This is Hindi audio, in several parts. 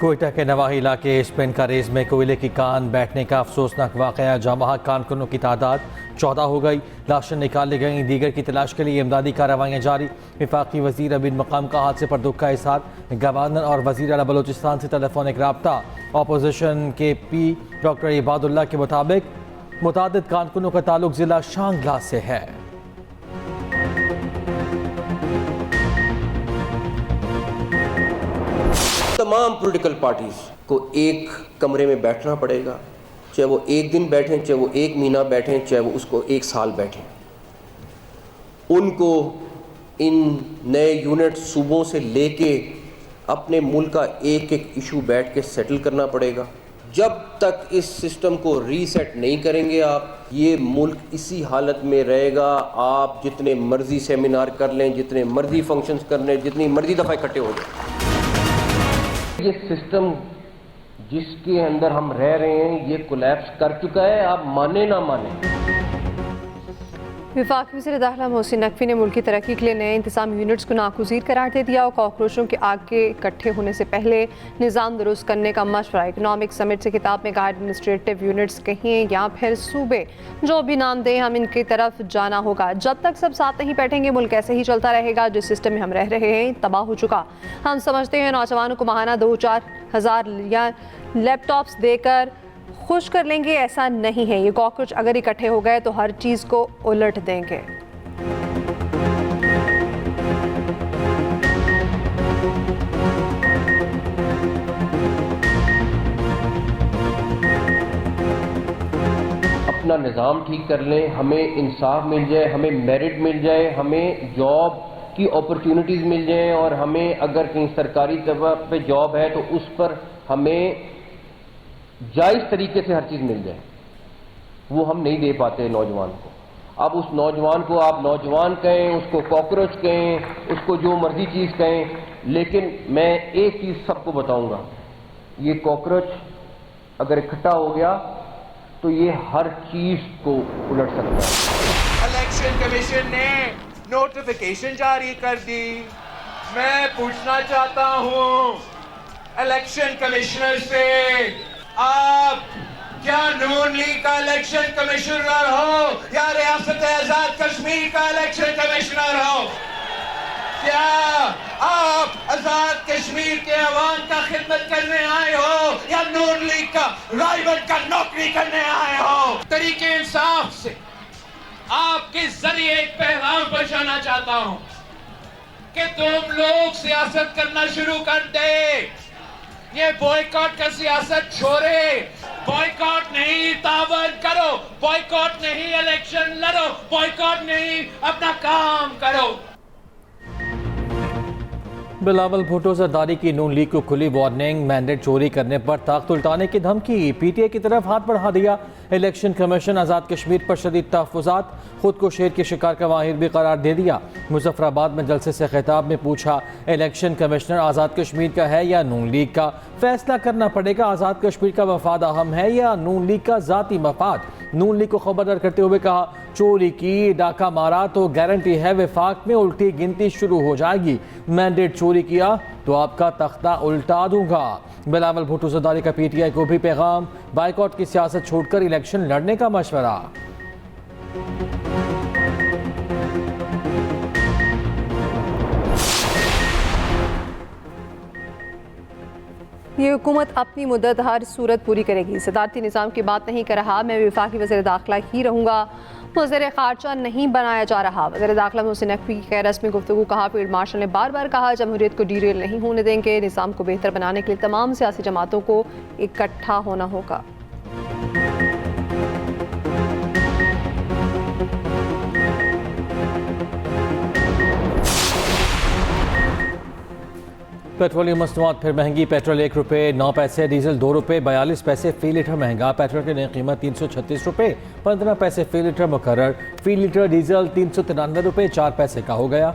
कोयटा के नवाही इलाके स्पिन का रेस में कोयले की कान बैठने का अफसोसनाक वाकया, जहाँ कारकुनों की तादाद 14 हो गई। लाशें निकाल ली गई, दीगर की तलाश के लिए इमदादी कार्रवाइयाँ जारी। वफाकी वजीर अमीन मकाम का हादसे पर दुख का इजहार। गवर्नर और वजीर आला बलोचिस्तान से टेलीफोनिक रब्ता। अपोजिशन के पी डॉक्टर इबादुल्ला के मुताबिक मुतादिद कारकुनों का ताल्लुक जिला शांगला से है। तमाम पॉलिटिकल पार्टीज को एक कमरे में बैठना पड़ेगा, चाहे वो एक दिन बैठें, चाहे वो एक महीना बैठें, चाहे वो उसको एक साल बैठें। उनको इन नए यूनिट सूबों से लेके अपने मुल्क का एक एक इशू बैठ के सेटल करना पड़ेगा। जब तक इस सिस्टम को रीसेट नहीं करेंगे आप, ये मुल्क इसी हालत में रहेगा। आप जितने मर्जी सेमिनार कर लें, जितने मर्जी फंक्शंस कर लें, जितनी मर्जी दफ़ा इकट्ठे हो जाए, ये सिस्टम जिसके अंदर हम रह रहे हैं ये कोलैप्स कर चुका है, आप माने ना माने। वफाकी वज़ीर दाखिला मोहसिन नकवी ने मुल्क की तरक्की के लिए नए इंतजामी यूनिट्स को नागुज़ीर करार दे दिया और कॉकरोचों के आग के इकट्ठे होने से पहले निज़ाम दुरुस्त करने का मशवरा। इकनॉमिक समिट से खिताब में कहा, एडमिनिस्ट्रेटिव यूनिट्स कहें या फिर सूबे, जो भी नाम दें, हम इनकी तरफ जाना होगा। जब तक सब साथ नहीं बैठेंगे मुल्क ऐसे ही चलता रहेगा। जिस सिस्टम में हम रह रहे हैं तबाह हो चुका। हम समझते हैं नौजवानों को माहाना 2-4 हज़ार या लैपटॉप्स देकर खुश कर लेंगे, ऐसा नहीं है। ये कॉकरोच अगर इकट्ठे हो गए तो हर चीज़ को उलट देंगे। अपना निज़ाम ठीक कर लें, हमें इंसाफ मिल जाए, हमें मेरिट मिल जाए, हमें जॉब की अपॉर्चुनिटीज़ मिल जाए, और हमें अगर कहीं सरकारी तौर पे जॉब है तो उस पर हमें जायज़ तरीके से हर चीज़ मिल जाए। वो हम नहीं दे पाते नौजवान को। अब उस नौजवान को आप नौजवान कहें, उसको कॉकरोच कहें, उसको जो मर्जी चीज़ कहें, लेकिन मैं एक चीज़ सबको बताऊंगा, ये कॉकरोच अगर इकट्ठा हो गया तो ये हर चीज़ को उलट सकता है। इलेक्शन कमीशन ने नोटिफिकेशन जारी कर दी। मैं पूछना चाहता हूं इलेक्शन कमिश्नर से, आप क्या नून लीग का इलेक्शन कमिश्नर हो या रियासत आजाद कश्मीर का इलेक्शन कमिश्नर हो? क्या आप आजाद कश्मीर के अवाम का खिदमत करने आए हो या नून लीग का राइवल का नौकरी करने आए हो? तरीके इंसाफ से आपके जरिए एक पैगाम पहुंचाना चाहता हूं कि तुम लोग सियासत करना शुरू कर दे। ये बॉयकॉट का सियासत छोड़े। बॉयकॉट नहीं, तावन करो। बॉयकॉट नहीं, इलेक्शन लड़ो। बॉयकॉट नहीं, अपना काम करो। बिलावल भुट्टो जरदारी की नून लीग को खुली वार्निंग। मैंडेट चोरी करने पर ताकत उल्टाने की धमकी। पीटीआई की तरफ हाथ बढ़ा दिया। इलेक्शन कमीशन आज़ाद कश्मीर पर शदीद तहफ़्फ़ुज़ात। खुद को शेर के शिकार का माहिर भी करार दे दिया। मुजफ्फराबाद में जलसे से खिताब में पूछा, इलेक्शन कमिश्नर आज़ाद कश्मीर का है या नून लीग का? फैसला करना पड़ेगा। आज़ाद कश्मीर का मफाद अहम है या नून लीग का ज़ाती मफाद? नून लीग को खबरदार करते हुए कहा, चोरी की, डाका मारा तो गारंटी है वफाक में उल्टी गिनती शुरू हो जाएगी। मैंडेट चोरी किया तो आपका तख्ता उल्टा दूंगा। बिलावल भुट्टो जरदारी का पीटीआई को भी पैगाम, बाइकआउट की सियासत छोड़कर इलेक्शन लड़ने का मशवरा। ये हुकूमत अपनी मुद्दत हर सूरत पूरी करेगी। सदारती निज़ाम की बात नहीं कर रहा, मैं वफाकी वज़ीर दाखिला ही रहूँगा। वज़ीर ख़ारजा नहीं बनाया जा रहा। वज़ीर दाखिला मोहसिन नकवी की गैर रस्मी गुफ्तगू। कहा, फील्ड मार्शल ने बार बार कहा जमहूरियत को डीरेल नहीं होने देंगे। निज़ाम को बेहतर बनाने के लिए तमाम सियासी जमातों को इकट्ठा होना होगा। पेट्रोलियम मसनूआत फिर महंगी। पेट्रोल 1 रुपये 9 पैसे, डीजल 2 रुपये 42 पैसे फी लीटर महंगा। पेट्रोल की नई कीमत 336 रुपये 15 पैसे फी लीटर मुकर्रर। फी लीटर डीजल 393 रुपये 4 पैसे का हो गया।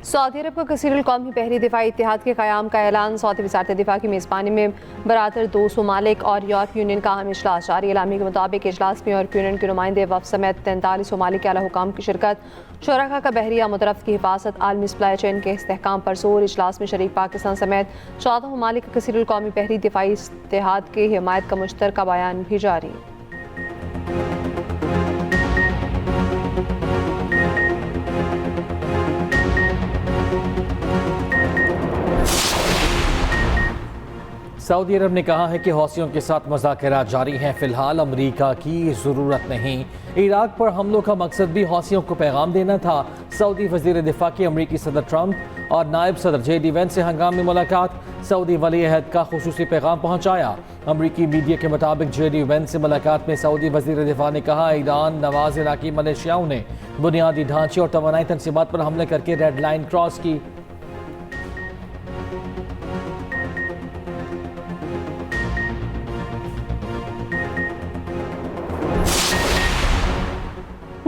सऊदी अरब का कसीरुल कौमी बहरी दिफाई इत्तेहाद के क़याम का ऐलान। सऊदी वज़ारत दिफा की मेज़बानी में बरातर 200 ममालिक और यूरोपीय यूनियन का अहम इजलास जारी। एलामी के मुताबिक इजलास में यूरोपीय यूनियन के नुमाइंदे वफ़द समेत 43 ममालिक के आला हुकाम की शिरकत, शुरका का बहरिया मुतरफ की हिफाजत, आलमी सप्लाई चेन के इस्तेहकाम पर जोर। इजलास में शरीक पाकिस्तान समेत 14 ममालिक का कसीरुल कौमी बहरी दिफाई इत्तेहाद की हिमायत का मुश्तरका बयान भी जारी। सऊदी अरब ने कहा है कि हौसियों के साथ मुज़ाकरात जारी हैं, फिलहाल अमरीका की ज़रूरत नहीं। इराक पर हमलों का मकसद भी हौसियों को पैगाम देना था। सऊदी वज़ीर दिफा की अमरीकी सदर ट्रंप और नायब सदर JD वेंस से हंगामी मुलाकात, सऊदी वली अहद का खुसूसी पैगाम पहुँचाया। अमरीकी मीडिया के मुताबिक JD वेंस से मुलाकात में सऊदी वज़ीर दिफा ने कहा, ईरान नवाज इराकी मलेशियाओं ने बुनियादी ढांचे और तवानाई तनसीबात पर हमले करके रेड लाइन क्रॉस की।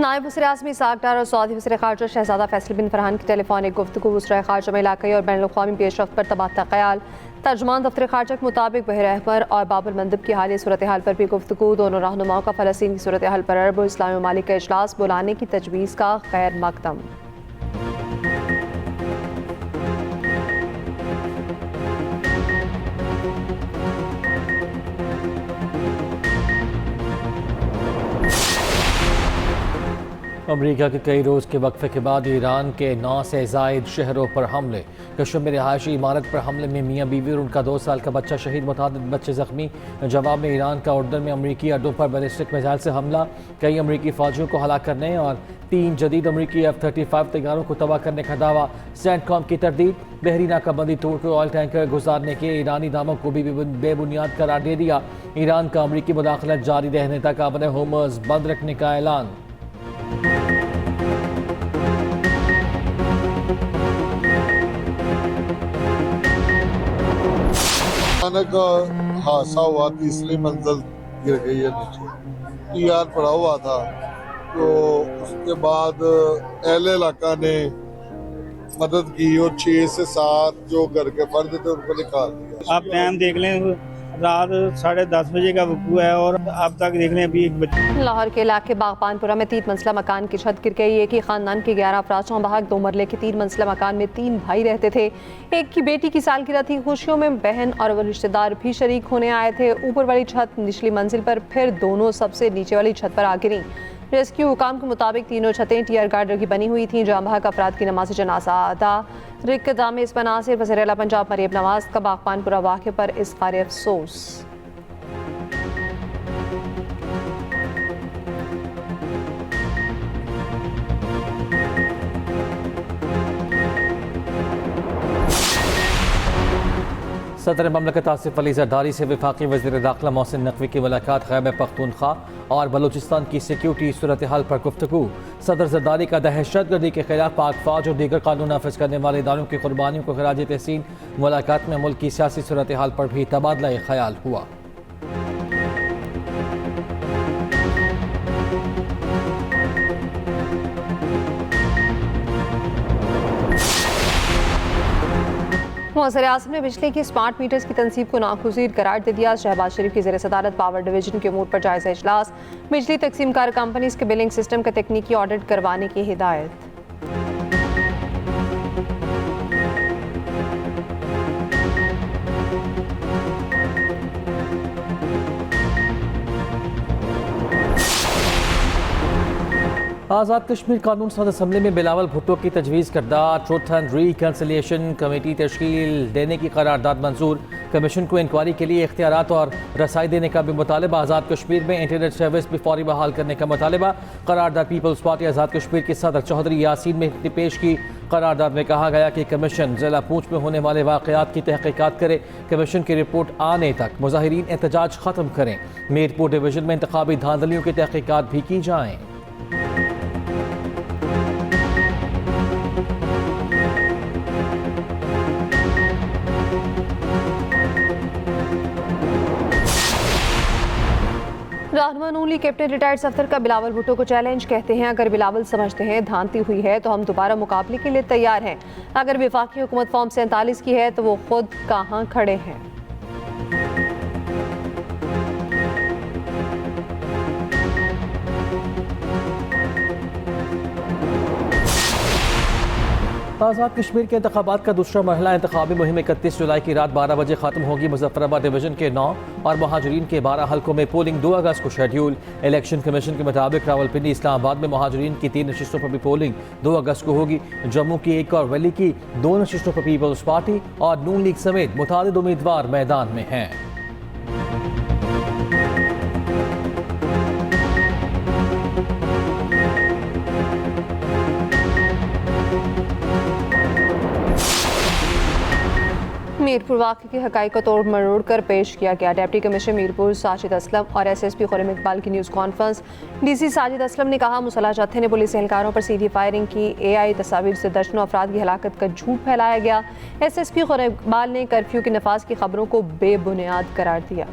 नायब वज़ीर आज़म इसहाक डार और सऊदी वज़ीर ख़ारजा शहज़ादा फैसल बिन फरहान की टेलीफोनिक गुफ्तगू वज़ीर ख़ारजा में इलाक़ाई और बैनुल अक़वामी पेशरफ़्त पर तबादला ख़याल। तर्जुमान दफ्तर ख़ारजा के मुताबिक बहर अहमर और बाब अल मंदब की हालिया सूरत हाल पर भी गुफ्तगू। दोनों रहनुमाओं का फ़लस्तीन की सूरत हाल पर अरब और इस्लामी ममालिक का इजलास बुलाने की तजवीज़ का खैर मकदम। अमरीका के कई रोज़ के वक्फे के बाद ईरान के 9 से ज़ायद शहरों पर हमले। कश्मीर में रिहायशी इमारत पर हमले में मियाँ बीवी और उनका 2 साल का बच्चा शहीद, मुतादिद बच्चे जख्मी। जवाब में ईरान का उर्दन में अमरीकी अड्डों पर बैलिस्टिक मिसाइल से हमला, कई अमरीकी फौजियों को हलाक करने और 3 जदीद अमरीकी F-35 तैयारों को तबाह करने का दावा। सेंटकॉम की तरदीद, बहरी नाकाबंदी तोड़ कर ऑयल टैंकर गुजारने के ईरानी दावों को भी बेबुनियाद करार दे दिया। ईरान का अमरीकी मुदाखलत जारी रहने तक अपने होमर्स बंद रखने का ऐलान। अचानक हादसा हुआ, तीसरी मंजिल गिर गई है नीचे। TR पड़ा हुआ था, तो उसके बाद अहले इलाका ने मदद की और 6 से 7 जो घर के फर्द थे उनको निकाल दिया। आप टाइम देख लें, रात 10:30 बजे का वकूआ है और अब तक देख लें अभी 1 बजे। लाहौर के इलाके बागबानपुरा में 3 मंजिला मकान की छत गिर गई। एक ही खानदान के 11 अफराद चौंबहक। 2 मरले के 3 मंजिला मकान में 3 भाई रहते थे। एक की बेटी की सालगिरह थी। खुशियों में बहन और रिश्तेदार भी शरीक होने आए थे। ऊपर वाली छत निचली मंजिल पर, फिर दोनों सबसे नीचे वाली छत पर आ गिरी। रेस्क्यू हुकाम के मुताबिक तीनों छतें टीयर गार्डर की बनी हुई थीं। जांबहक अफराद की नमाज जनाजा अदा। रिक्कदाम इस नासिर वज़ीर आला पंजाब मरियम नवाज का बागबानपुरा वाक़े पर इज़हार अफसोस। सदर ममलकत आसिफ अली जरदारी से वफाकी वज़ीर दाखिला मोहसिन नकवी की मुलाकात। खैबर पख्तूनख्वा और बलूचिस्तान की सिक्योरिटी सूरत हाल पर गुफ्तगू। सदर जरदारी का दहशतगर्दी के खिलाफ पाक फौज और दीगर कानून नाफिज करने वाले इदारों की कुर्बानियों को खराज तहसीन। मुलाकात में मुल्क की सियासी सूरत हाल पर भी तबादला ख्याल हुआ। वज़ीर आज़म ने बिजली की स्मार्ट मीटर्स की तनसीब को नागुज़ीर करार दे दिया। शहबाज शरीफ की ज़ेर सदारत पावर डिवीजन के अमूर पर जायज़ा इजलास। बिजली तकसीम कार कंपनीज के बिलिंग सिस्टम का तकनीकी ऑडिट करवाने की हिदायत। आज़ाद कश्मीर कानून साज असम्बली में बिलावल भुट्टो की तजवीज़ करदा ट्रुथ एंड रिकन्सिलिएशन कमेटी तश्कील देने की करारदाद मंजूर। कमीशन को इंक्वायरी के लिए इख्तियारात और रसाई देने का भी मुतालबा। आज़ाद कश्मीर में इंटरनेट सर्विस भी फौरी बहाल करने का मुतालबा। करारदाद पीपल्स पार्टी आज़ाद कश्मीर के सदर चौधरी यासीन में पेश की। करारदाद में कहा गया कि कमीशन ज़िला पूंछ में होने वाले वाक़यात की तहक़ीक़ात करे। कमीशन की रिपोर्ट आने तक मुज़ाहिरीन एहतजाज ख़त्म करें। मीरपुर डिवीज़न में इंतखाबी धांधलियों की तहक़ीक़ात भी की जाएँ। रहनुमा नून लीग कैप्टन रिटायर्ड सफदर का बिलावल भुट्टो को चैलेंज, कहते हैं अगर बिलावल समझते हैं धांधली हुई है तो हम दोबारा मुकाबले के लिए तैयार हैं। अगर वफाकी हुकूमत फॉर्म 47 की है तो वो खुद कहां खड़े हैं। आज़ाद कश्मीर के इंतखाबात का दूसरा मरहला इंतखाबी मुहिम 31 जुलाई की रात 12 बजे खत्म होगी। मुजफ्फराबाद डिवीजन के 9 और महाजरीन के 12 हल्कों में पोलिंग 2 अगस्त को शेड्यूल। इलेक्शन कमीशन के मुताबिक रावलपिंडी इस्लामाबाद में महाजरीन की 3 नशिस्तों पर भी पोलिंग 2 अगस्त को होगी। जम्मू की 1 और वैली की 2 नशिस्तों पर पीपल्स पार्टी और नून लीग समेत मुतादिद उम्मीदवार मैदान में हैं। मीरपुर वाक़े के हक़ाइक़ को तोड़ मरोड़ कर पेश किया गया। डिप्टी कमिश्नर मीरपुर साजिद असलम और SSP खुर्रम इकबाल की news conference. DC Sajid Aslam ने कहा मुसल्लह जत्थे ने पुलिस एहलकारों पर सीधी फायरिंग की। AI तस्वीर से दर्जनों अफराद की हलाकत का झूठ फैलाया गया। SSP खुर्रम इकबाल ने कर्फ्यू के नफाज की खबरों को बेबुनियाद करार दिया।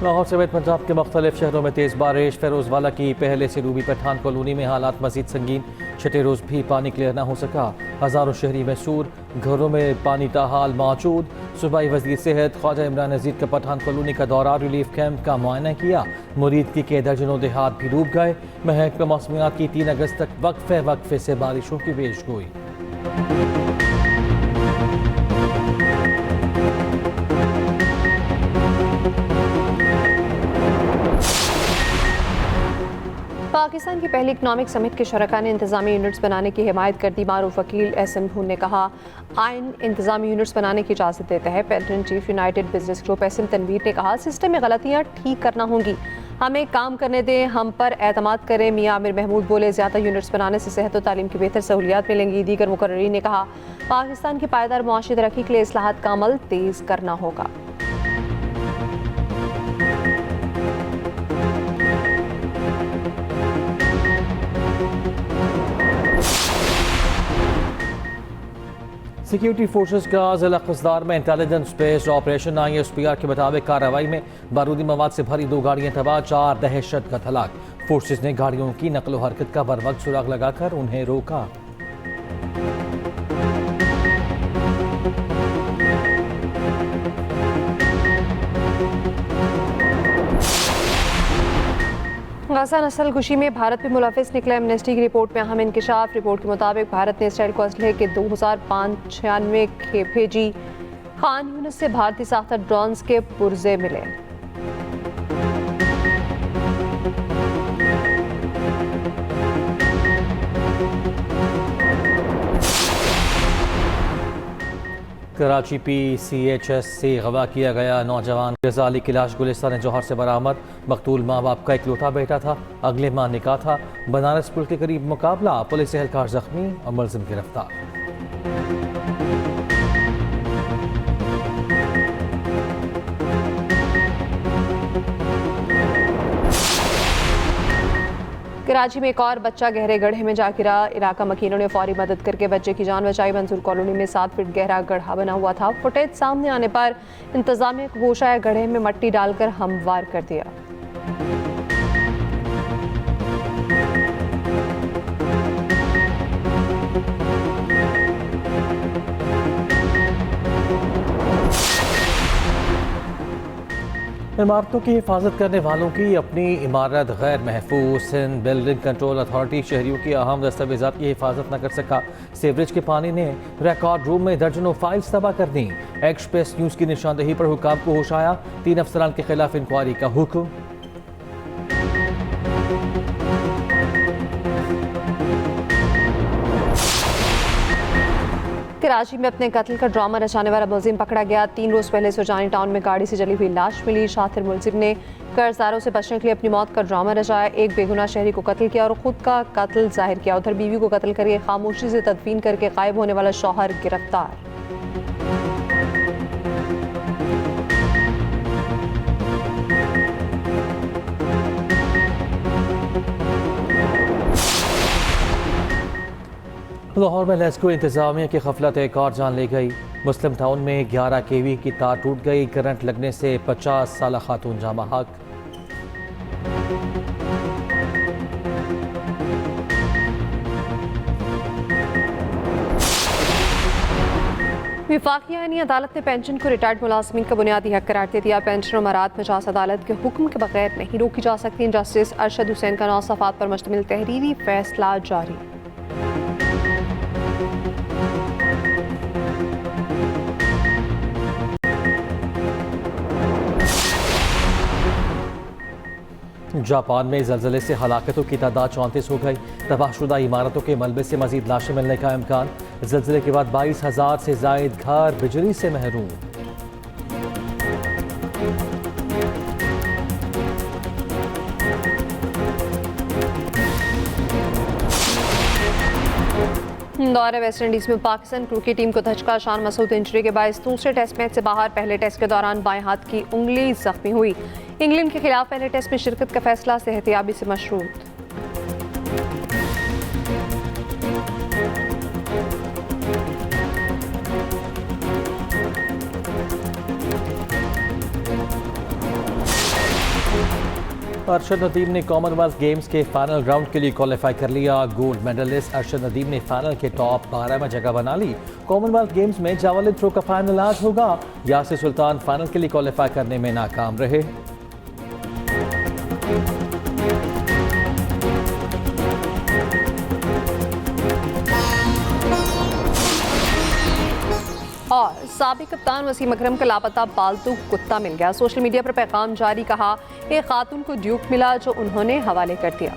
लाहौर समेत पंजाब के मुख्तलिफ शहरों में तेज़ बारिश। फेरोज़वाला की पहले से डूबी पठान कॉलोनी में हालात मजीद संगीन। छठे रोज़ भी पानी क्लियर न हो सका। हज़ारों शहरी मैसूर, घरों में पानी ताहाल मौजूद। सूबाई वज़ीर सेहत ख्वाजा इमरान अजीज़ का पठान कॉलोनी का दौरा, रिलीफ कैंप का मुआयना किया। मुरीदकी के दर्जनों देहात भी डूब गए। महकमा मौसमियात की 3 अगस्त तक वक्फे से बारिशों की पेशगोई। पाकिस्तान की पहली इकनॉमिक समिट के शरका ने इंतजामी यूनिट्स बनाने की हिमायत कर दी। मारूफ वकील SM भून ने कहा आइन इंतजामी यूनिट्स बनाने की इजाज़त देता है। President chief united business group SM Tanveer ने कहा सिस्टम में गलतियाँ ठीक करना होंगी, हमें काम करने दें, हम पर एतमाद करें। मियां आमिर महमूद बोले ज़्यादा यूनिट्स बनाने से सेहत और तालीम की बेहतर सहूलियात मिलेंगी। दीगर मुकर्रीरीन ने कहा पाकिस्तान की पायदार मुआशी तरक्की के लिए इस्लाहात का अमल तेज़ करना होगा। सिक्योरिटी फोर्सेस का ज़िला क़स्दार में इंटेलिजेंस बेस्ड ऑपरेशन। ISPR के मुताबिक कार्रवाई में बारूदी मवाद से भरी 2 गाड़ियां तबाह, 4 दहशतगर्द हलाक। फोर्सेस ने गाड़ियों की नकलो हरकत का बर वक्त सुराग लगाकर उन्हें रोका। गाजा नस्ल कुशी में भारत में मुलविस निकले। एमनेस्टी की रिपोर्ट में अहम इंकशाफ। रिपोर्ट के मुताबिक भारत ने इसराइल को असलहे के 2596 खेप भेजी। खान यूनिस से भारतीय साख्ता ड्रोन्स के पुर्जे मिले। कराची PCHS से गवा किया गया नौजवान रज़ा अली की लाश गुलिस्तान जौहर से बरामद। मकतूल माँ बाप का इकलौता बेटा था, अगले माह निकाह था। बनारस पुल के करीब मुकाबला, पुलिस एहलकार जख्मी और मुलजिम गिरफ्तार। कराची में एक और बच्चा गहरे गड्ढे में जा गिरा। इलाका मकीनों ने फौरी मदद करके बच्चे की जान बचाई। मंसूर कॉलोनी में 7 फीट गहरा गड्ढा बना हुआ था। फुटेज सामने आने पर इंतजामिया को होश आया, गड्ढे में मट्टी डालकर हमवार कर दिया। इमारतों की हिफाजत करने वालों की अपनी इमारत गैर महफूज। सिंध बिल्डिंग कंट्रोल अथॉरिटी शहरियों की अहम दस्तावेजात की हिफाजत न कर सका। सीवरेज के पानी ने रिकॉर्ड रूम में दर्जनों फाइल्स तबाह कर दी। एक्सप्रेस न्यूज़ की निशानदेही पर हुकाम को होश आया। 3 अफसरान के खिलाफ इंक्वायरी का हुक्म। कराची में अपने कत्ल का ड्रामा रचाने वाला मुलजिम पकड़ा गया। 3 रोज पहले सुरजानी टाउन में गाड़ी से जली हुई लाश मिली। शातिर मुलजिम ने कर्जदारों से बचने के लिए अपनी मौत का ड्रामा रचाया। एक बेगुनाह शहरी को कत्ल किया और खुद का कत्ल जाहिर किया। उधर बीवी को कत्ल करके खामोशी से तदफीन करके गायब होने वाला शौहर गिरफ्तार। लाहौर में लेस्को इंतजामिया की गफलत एक और जान ले गई। मुस्लिम टाउन में 11 kV की तार टूट गई। करंट लगने से 50 साल खातून जामा हक। वफाकी आईनी अदालत ने पेंशन को रिटायर्ड मुलाजमीन का बुनियादी हक करार दे दिया। पेंशन और मराद मजाज अदालत के हुक्म के बगैर नहीं रोकी जा सकती। जस्टिस अरशद हुसैन का 9 सफ़ात पर मुश्तमिल तहरीरी फैसला जारी। जापान में जल्जले से हलाकतों की तादाद 34 हो गई। तबाहशुदा इमारतों के मलबे से मजीद लाशें मिलने का इम्कान। जल्जले के बाद 22,000 से जायद घर बिजली से महरूम। दौरे वेस्ट इंडीज में पाकिस्तान क्रिकेट टीम को धचका। शान मसूद इंजरी के बायस दूसरे टेस्ट मैच से बाहर। पहले टेस्ट के दौरान बाएं हाथ की उंगली जख्मी हुई। इंग्लैंड के खिलाफ पहले टेस्ट में शिरकत का फैसला सेहतियाबी से मशरूत। अरशद नदीम ने कॉमनवेल्थ गेम्स के फाइनल राउंड के लिए क्वालिफाई कर लिया। गोल्ड मेडलिस्ट अरशद नदीम ने फाइनल के टॉप 12 में जगह बना ली। कॉमनवेल्थ गेम्स में जावलिन थ्रो का फाइनल आज होगा। यासिर सुल्तान फाइनल के लिए क्वालिफाई करने में नाकाम रहे। और साबिक कप्तान वसीम अकरम का लापता पालतू कुत्ता मिल गया। सोशल मीडिया पर पैगाम जारी, कहा एक खातून को ड्यूक मिला जो उन्होंने हवाले कर दिया।